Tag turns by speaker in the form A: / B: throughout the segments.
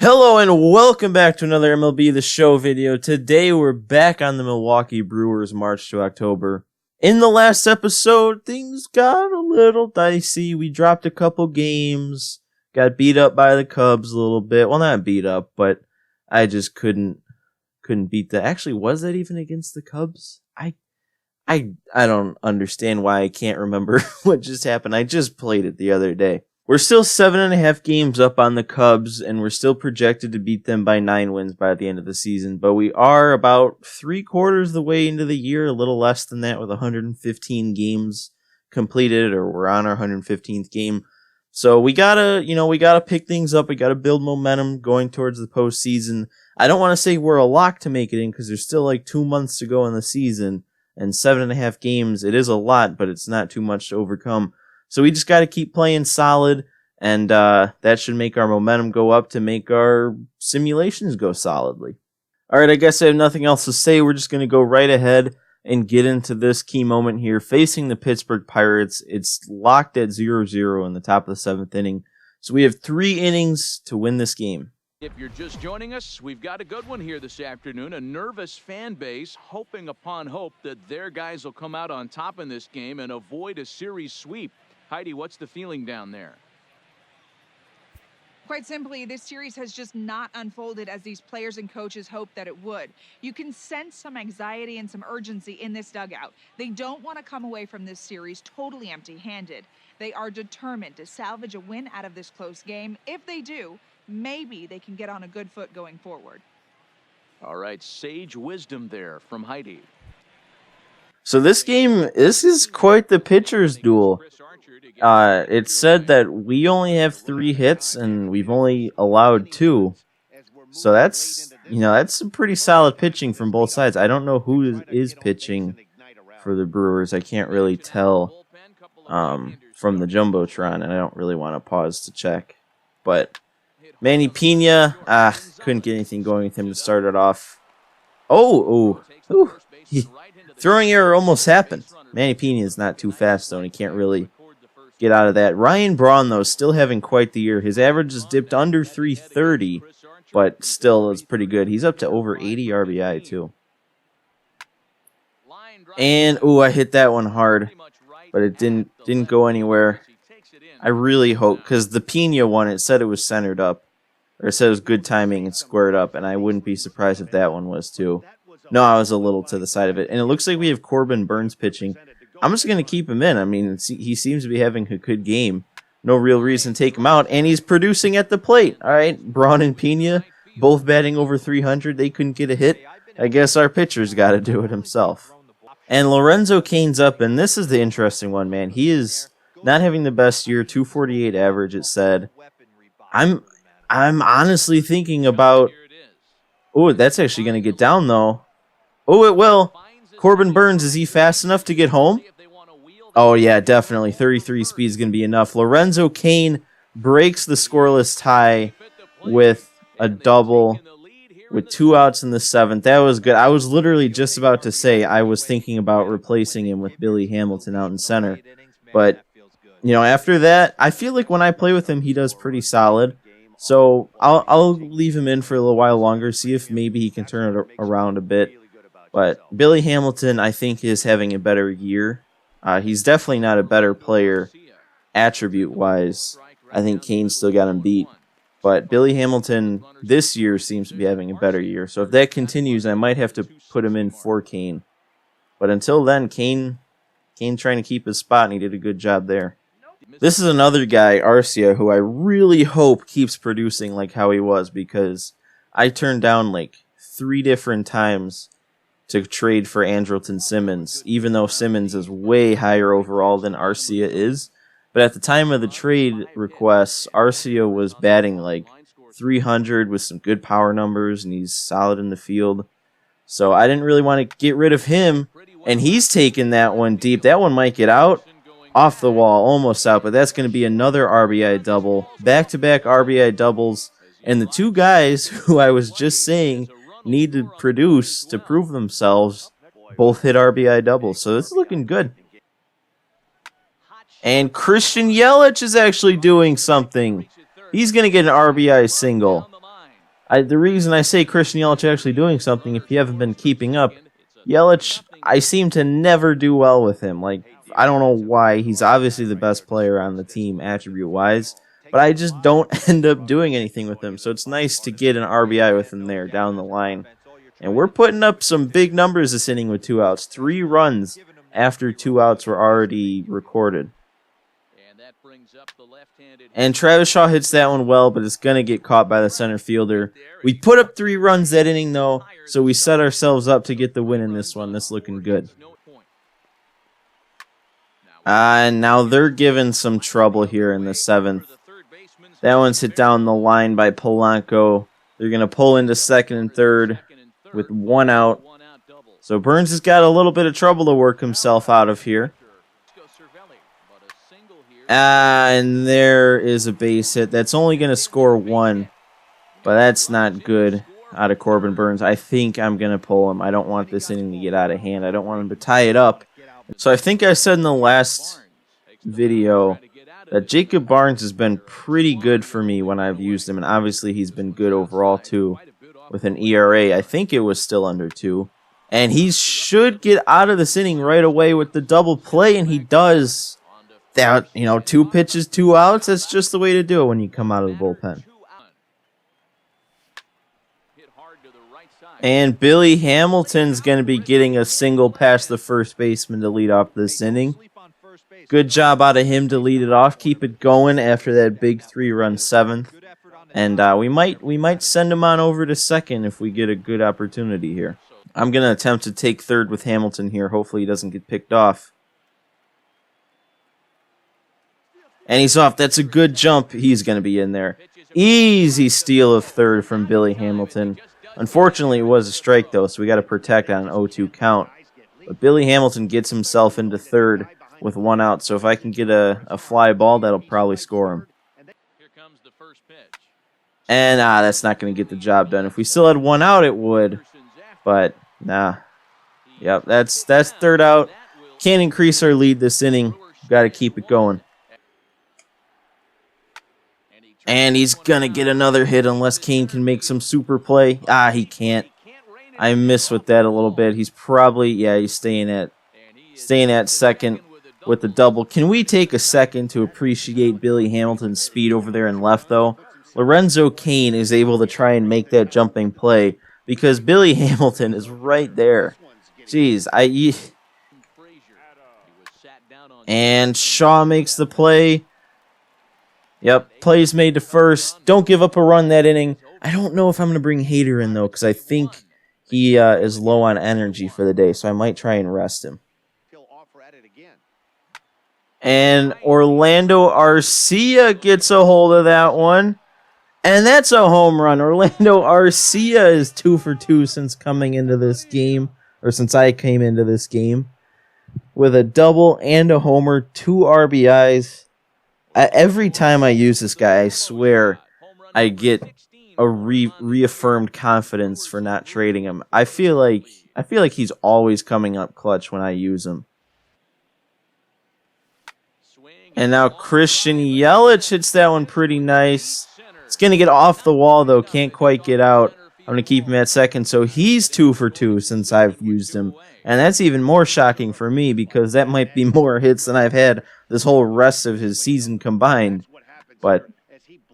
A: Hello and welcome back to another MLB The Show video. Today we're back on the Milwaukee Brewers March to October. In the last episode, things got a little dicey. We dropped a couple games, got beat up by the Cubs a little bit. Well, not beat up, but I just couldn't beat that. Actually, was that even against the Cubs? I don't understand why I can't remember what just happened. I just played it the other day. We're still 7.5 games up on the Cubs, and we're still projected to beat them by 9 wins by the end of the season. But we are about 3/4 of the way into the year, a little less than that, with 115 games completed, or we're on our 115th game. So we gotta pick things up. We gotta build momentum going towards the postseason. I don't want to say we're a lock to make it in because there's still like 2 months to go in the season, and 7.5 games. It is a lot, but it's not too much to overcome. So we just got to keep playing solid, and that should make our momentum go up to make our simulations go solidly. All right, I guess I have nothing else to say. We're just going to go right ahead and get into this key moment here. Facing the Pittsburgh Pirates, it's locked at 0-0 in the top of the 7th inning. So we have 3 innings to win this game.
B: If you're just joining us, we've got a good one here this afternoon. A nervous fan base hoping upon hope that their guys will come out on top in this game and avoid a series sweep. Heidi, what's the feeling down there?
C: Quite simply, this series has just not unfolded as these players and coaches hoped that it would. You can sense some anxiety and some urgency in this dugout. They don't want to come away from this series totally empty-handed. They are determined to salvage a win out of this close game. If they do, maybe they can get on a good foot going forward.
B: All right, sage wisdom there from Heidi.
A: So this is quite the pitcher's duel. It's said that we only have 3 hits and we've only allowed 2. So that's some pretty solid pitching from both sides. I don't know who is pitching for the Brewers. I can't really tell from the Jumbotron, and I don't really want to pause to check. But Manny Pena, couldn't get anything going with him to start it off. Throwing error almost happened. Manny Pena is not too fast, though, and he can't really get out of that. Ryan Braun, though, still having quite the year. His average has dipped under 330, but still is pretty good. He's up to over 80 RBI, too. And, I hit that one hard, but it didn't go anywhere. I really hope, because the Pena one, it said it was centered up, or it said it was good timing and squared up, and I wouldn't be surprised if that one was, too. No, I was a little to the side of it. And it looks like we have Corbin Burnes pitching. I'm just going to keep him in. I mean, he seems to be having a good game. No real reason to take him out. And he's producing at the plate. All right, Braun and Pena, both batting over 300. They couldn't get a hit. I guess our pitcher's got to do it himself. And Lorenzo Cain's up, and this is the interesting one, man. He is not having the best year, 248 average, it said. I'm honestly thinking about... that's actually going to get down, though. It will. Corbin Burnes, is he fast enough to get home? Oh, yeah, definitely. 33 speed is going to be enough. Lorenzo Cain breaks the scoreless tie with a double with 2 outs in the 7th. That was good. I was literally just about to say I was thinking about replacing him with Billy Hamilton out in center. But, after that, I feel like when I play with him, he does pretty solid. So I'll leave him in for a little while longer, see if maybe he can turn it around a bit. But Billy Hamilton, I think, is having a better year. He's definitely not a better player attribute-wise. I think Cain still got him beat. But Billy Hamilton this year seems to be having a better year. So if that continues, I might have to put him in for Cain. But until then, Cain trying to keep his spot, and he did a good job there. This is another guy, Arcia, who I really hope keeps producing like how he was, because I turned down like 3 different times to trade for Andrelton Simmons, even though Simmons is way higher overall than Arcia is. But at the time of the trade requests, Arcia was batting like 300 with some good power numbers, and he's solid in the field. So I didn't really want to get rid of him, and he's taking that one deep. That one might get out. Off the wall, almost out, but that's going to be another RBI double. Back-to-back RBI doubles. And the 2 guys who I was just saying need to produce to prove themselves both hit RBI doubles. So this is looking good. And Christian Yelich is actually doing something. He's going to get an RBI single. The reason I say Christian Yelich actually doing something, if you haven't been keeping up, Yelich, I seem to never do well with him. Like, I don't know why. He's obviously the best player on the team attribute-wise, but I just don't end up doing anything with him. So it's nice to get an RBI with him there down the line. And we're putting up some big numbers this inning with 2 outs. 3 runs after 2 outs were already recorded. And Travis Shaw hits that one well, but it's going to get caught by the center fielder. We put up 3 runs that inning, though, so we set ourselves up to get the win in this one. This looking good. And now they're giving some trouble here in the 7th. That one's hit down the line by Polanco. They're going to pull into 2nd and 3rd with 1 out. So Burns has got a little bit of trouble to work himself out of here. And there is a base hit. That's only going to score 1. But that's not good out of Corbin Burns. I think I'm going to pull him. I don't want this inning to get out of hand. I don't want him to tie it up. So I think I said in the last video that Jacob Barnes has been pretty good for me when I've used him. And obviously he's been good overall too. With an ERA, I think it was still under 2. And he should get out of this inning right away with the double play. And he does. That, 2 pitches, 2 outs. That's just the way to do it when you come out of the bullpen. And Billy Hamilton's going to be getting a single past the first baseman to lead off this inning. Good job out of him to lead it off. Keep it going after that big 3-run 7th. And we might send him on over to 2nd if we get a good opportunity here. I'm going to attempt to take 3rd with Hamilton here. Hopefully he doesn't get picked off. And he's off. That's a good jump. He's going to be in there. Easy steal of 3rd from Billy Hamilton. Unfortunately, it was a strike, though, so we got to protect on an 0-2 count. But Billy Hamilton gets himself into 3rd with 1 out. So if I can get a fly ball, that'll probably score him. And that's not going to get the job done. If we still had 1 out, it would. But nah. Yep, that's 3rd out. Can't increase our lead this inning. Got to keep it going. And he's going to get another hit unless Kane can make some super play. He can't. I miss with that a little bit. He's probably, he's staying at 2nd with the double. Can we take a second to appreciate Billy Hamilton's speed over there in left, though? Lorenzo Kane is able to try and make that jumping play because Billy Hamilton is right there. Jeez, and Shaw makes the play. Yep, plays made to 1st. Don't give up a run that inning. I don't know if I'm going to bring Hader in, though, because I think he is low on energy for the day, so I might try and rest him. And Orlando Arcia gets a hold of that one. And that's a home run. Orlando Arcia is 2 for 2 since coming into this game, or since I came into this game, with a double and a homer, 2 RBIs. Every time I use this guy, I swear I get a reaffirmed confidence for not trading him. I feel like he's always coming up clutch when I use him. And now Christian Yelich hits that one pretty nice. It's going to get off the wall, though. Can't quite get out. I'm going to keep him at 2nd, so he's 2 for 2 since I've used him. And that's even more shocking for me because that might be more hits than I've had this whole rest of his season combined. But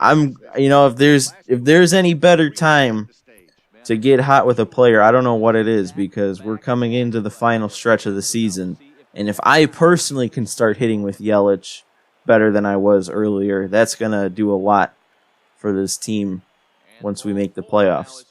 A: if there's any better time to get hot with a player, I don't know what it is because we're coming into the final stretch of the season. And if I personally can start hitting with Yelich better than I was earlier, that's going to do a lot for this team once we make the playoffs.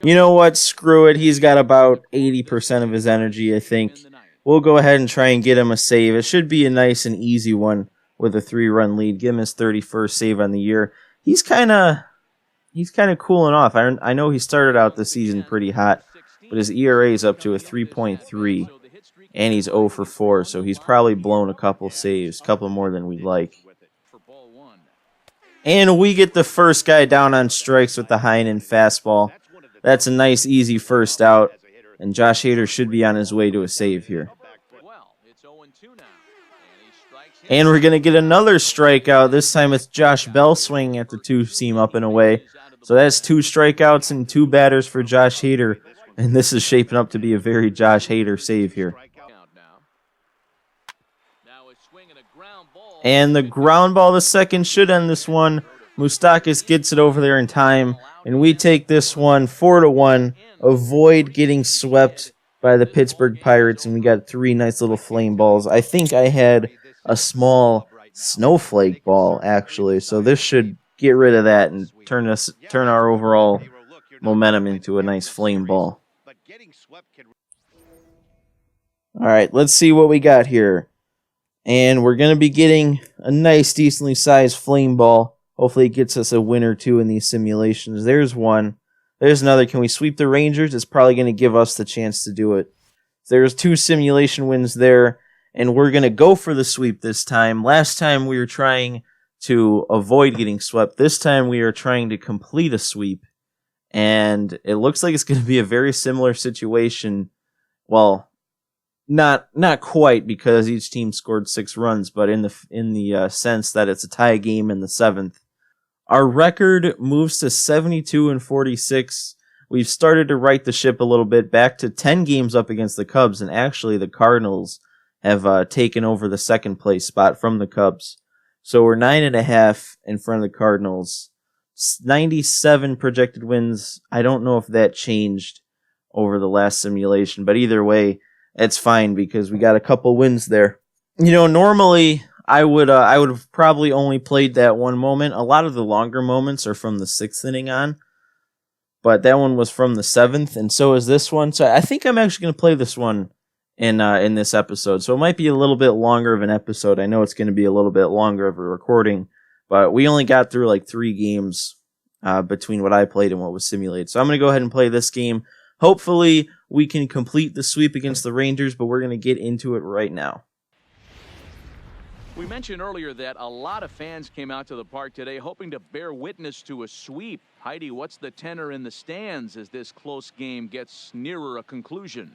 A: You know what? Screw it. He's got about 80% of his energy, I think. We'll go ahead and try and get him a save. It should be a nice and easy one with a 3-run lead. Give him his 31st save on the year. He's kind of cooling off. I know he started out the season pretty hot, but his ERA is up to a 3.3, and he's 0 for 4, so he's probably blown a couple saves, a couple more than we'd like. And we get the first guy down on strikes with the Heinen fastball. That's a nice, easy first out, and Josh Hader should be on his way to a save here. And we're going to get another strikeout. This time it's Josh Bell swinging at the 2-seam up and away. So that's 2 strikeouts and 2 batters for Josh Hader. And this is shaping up to be a very Josh Hader save here. And the ground ball to second should end this one. Moustakas gets it over there in time. And we take this one 4-1. Avoid getting swept by the Pittsburgh Pirates. And we got 3 nice little flame balls. I think I had a small snowflake ball, actually. So this should get rid of that and turn our overall momentum into a nice flame ball. All right, let's see what we got here. And we're going to be getting a nice, decently sized flame ball. Hopefully it gets us a win or 2 in these simulations. There's one. There's another. Can we sweep the Rangers? It's probably going to give us the chance to do it. There's 2 simulation wins there. And we're going to go for the sweep this time. Last time we were trying to avoid getting swept. This time we are trying to complete a sweep. And it looks like it's going to be a very similar situation. Well, not quite, because each team scored 6 runs, but in the sense that it's a tie game in the 7th. Our record moves to 72-46. We've started to right the ship a little bit, back to 10 games up against the Cubs, and actually the Cardinals have taken over the second place spot from the Cubs. So we're 9.5 in front of the Cardinals. 97 projected wins. I don't know if that changed over the last simulation, but either way, it's fine because we got a couple wins there. You know, normally I would have probably only played that one moment. A lot of the longer moments are from the 6th inning on, but that one was from the 7th, and so is this one. So I think I'm actually going to play this one in this episode. So it might be a little bit longer of an episode. I know it's going to be a little bit longer of a recording, but we only got through like 3 games between what I played and what was simulated. So I'm going to go ahead and play this game. Hopefully we can complete the sweep against the Rangers, but we're going to get into it right now.
B: We mentioned earlier that a lot of fans came out to the park today hoping to bear witness to a sweep. Heidi, what's the tenor in the stands as this close game gets nearer a conclusion?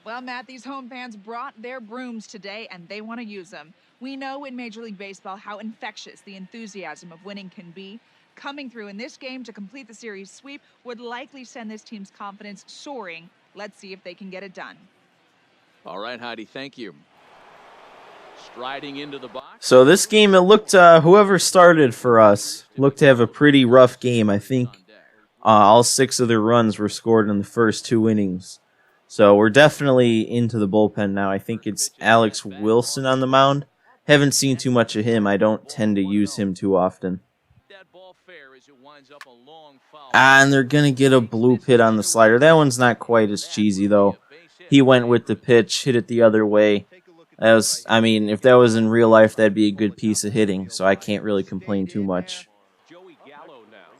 C: Well, Matt, these home fans brought their brooms today, and they want to use them. We know in Major League Baseball how infectious the enthusiasm of winning can be. Coming through in this game to complete the series sweep would likely send this team's confidence soaring. Let's see if they can get it done.
B: All right, Heidi, thank you. Striding into the box.
A: So this game, it looked, whoever started for us looked to have a pretty rough game. I think all 6 of their runs were scored in the first 2 innings. So we're definitely into the bullpen now. I think it's Alex Wilson on the mound. Haven't seen too much of him. I don't tend to use him too often. And they're going to get a bloop hit on the slider. That one's not quite as cheesy, though. He went with the pitch, hit it the other way. That was, I mean, if that was in real life, that'd be a good piece of hitting, so I can't really complain too much.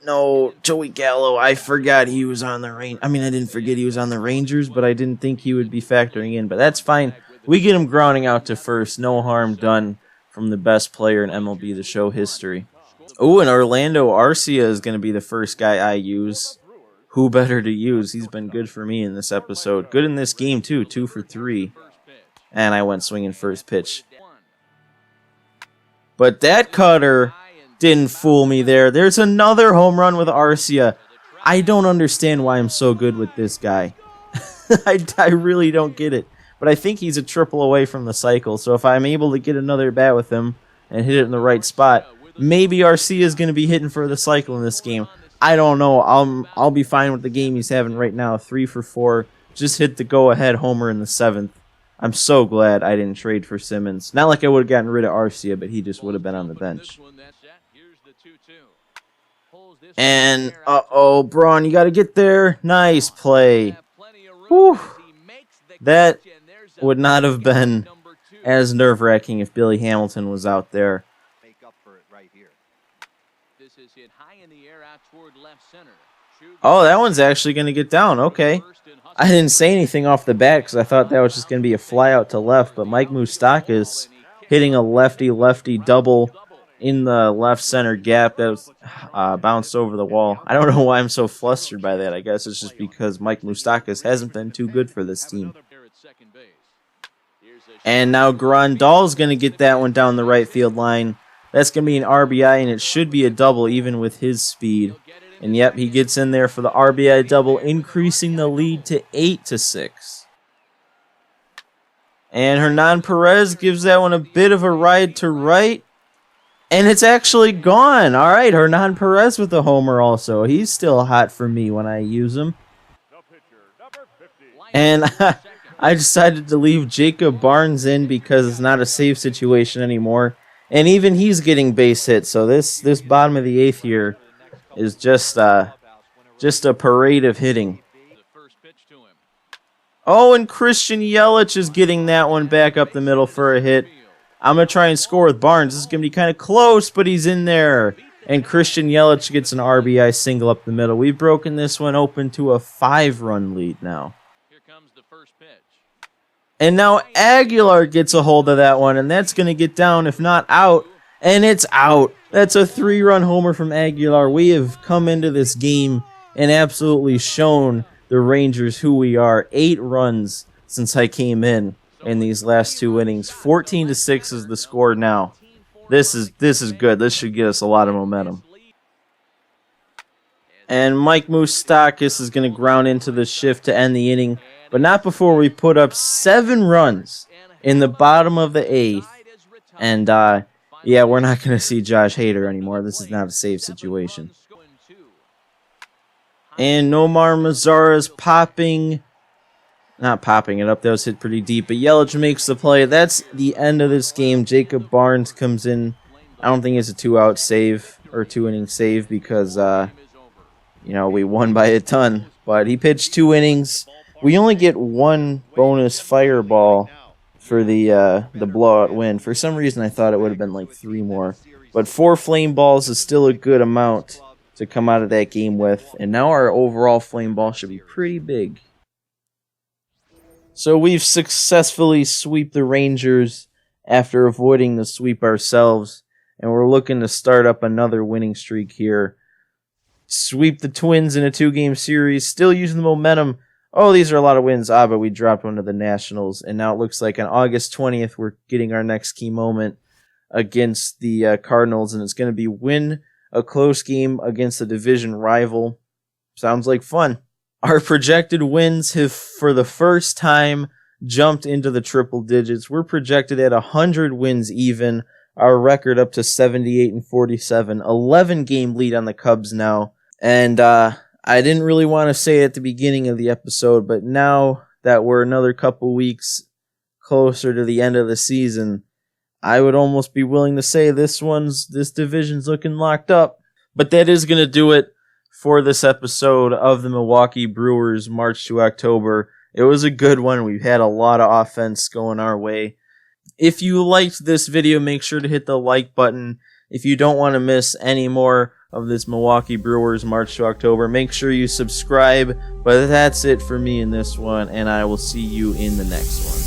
A: No, Joey Gallo, I forgot he was on the Rangers. I mean, I didn't forget he was on the Rangers, but I didn't think he would be factoring in. But that's fine. We get him grounding out to first. No harm done from the best player in MLB The Show history. Oh, and Orlando Arcia is going to be the first guy I use. Who better to use? He's been good for me in this episode. Good in this game, too. 2 for 3. And I went swinging first pitch. But that cutter didn't fool me there. There's another home run with Arcia. I don't understand why I'm so good with this guy. I really don't get it. But I think he's a triple away from the cycle. So if I'm able to get another bat with him and hit it in the right spot, maybe Arcia is going to be hitting for the cycle in this game. I don't know. I'll be fine with the game he's having right now. 3 for 4. Just hit the go-ahead homer in the 7th. I'm so glad I didn't trade for Simmons. Not like I would have gotten rid of Arcia, but he just would have been on the bench. And, uh-oh, Braun, you got to get there. Nice play. Whew. That would not have been as nerve-wracking if Billy Hamilton was out there. Oh, that one's actually going to get down. Okay. I didn't say anything off the bat because I thought that was just going to be a fly out to left, but Mike Moustakas hitting a lefty-lefty double in the left center gap that was bounced over the wall. I don't know why I'm so flustered by that. I guess it's just because Mike Moustakas hasn't been too good for this team. And now Grandal's going to get that one down the right field line. That's going to be an RBI, and it should be a double even with his speed. And yep, he gets in there for the RBI double, increasing the lead to 8-6. And Hernan Perez gives that one a bit of a ride to right. And it's actually gone. All right, Hernan Perez with a homer also. He's still hot for me when I use him. And I decided to leave Jacob Barnes in because it's not a save situation anymore. And even he's getting base hits. So this bottom of the 8th here is just a parade of hitting. Oh, and Christian Yelich is getting that one back up the middle for a hit. I'm going to try and score with Barnes. This is going to be kind of close, but he's in there. And Christian Yelich gets an RBI single up the middle. We've broken this one open to a 5-run lead now.
B: Here comes the first pitch.
A: And now Aguilar gets a hold of that one, and that's going to get down, if not out. And it's out. That's a 3-run homer from Aguilar. We have come into this game and absolutely shown the Rangers who we are. 8 runs since I came in these last 2 innings. 14-6 is the score now. This is good. This should get us a lot of momentum. And Mike Moustakas is going to ground into the shift to end the inning, but not before we put up 7 runs in the bottom of the 8th. And yeah, we're not going to see Josh Hader anymore. This is not a save situation. And Nomar Mazara's not popping it up. That was hit pretty deep. But Yelich makes the play. That's the end of this game. Jacob Barnes comes in. I don't think it's a 2-out save or 2-inning save because, we won by a ton. But he pitched 2 innings. We only get 1 bonus fireball for the blowout win. For some reason, I thought it would have been like 3 more. But 4 flame balls is still a good amount to come out of that game with. And now our overall flame ball should be pretty big. So we've successfully swept the Rangers after avoiding the sweep ourselves. And we're looking to start up another winning streak here. Sweep the Twins in a 2-game series. Still using the momentum. Oh, these are a lot of wins. But we dropped one to the Nationals. And now it looks like on August 20th, we're getting our next key moment against the Cardinals. And it's going to be win a close game against a division rival. Sounds like fun. Our projected wins have, for the first time, jumped into the triple digits. We're projected at 100 wins even. Our record up to 78-47. 11-game lead on the Cubs now. And I didn't really want to say it at the beginning of the episode, but now that we're another couple weeks closer to the end of the season, I would almost be willing to say this division's looking locked up. But that is going to do it for this episode of the Milwaukee Brewers March to October. It was a good one. We've had a lot of offense going our way. If you liked this video, make sure to hit the like button. If you don't want to miss any more of this Milwaukee Brewers March to October, make sure you subscribe. But that's it for me in this one, and I will see you in the next one.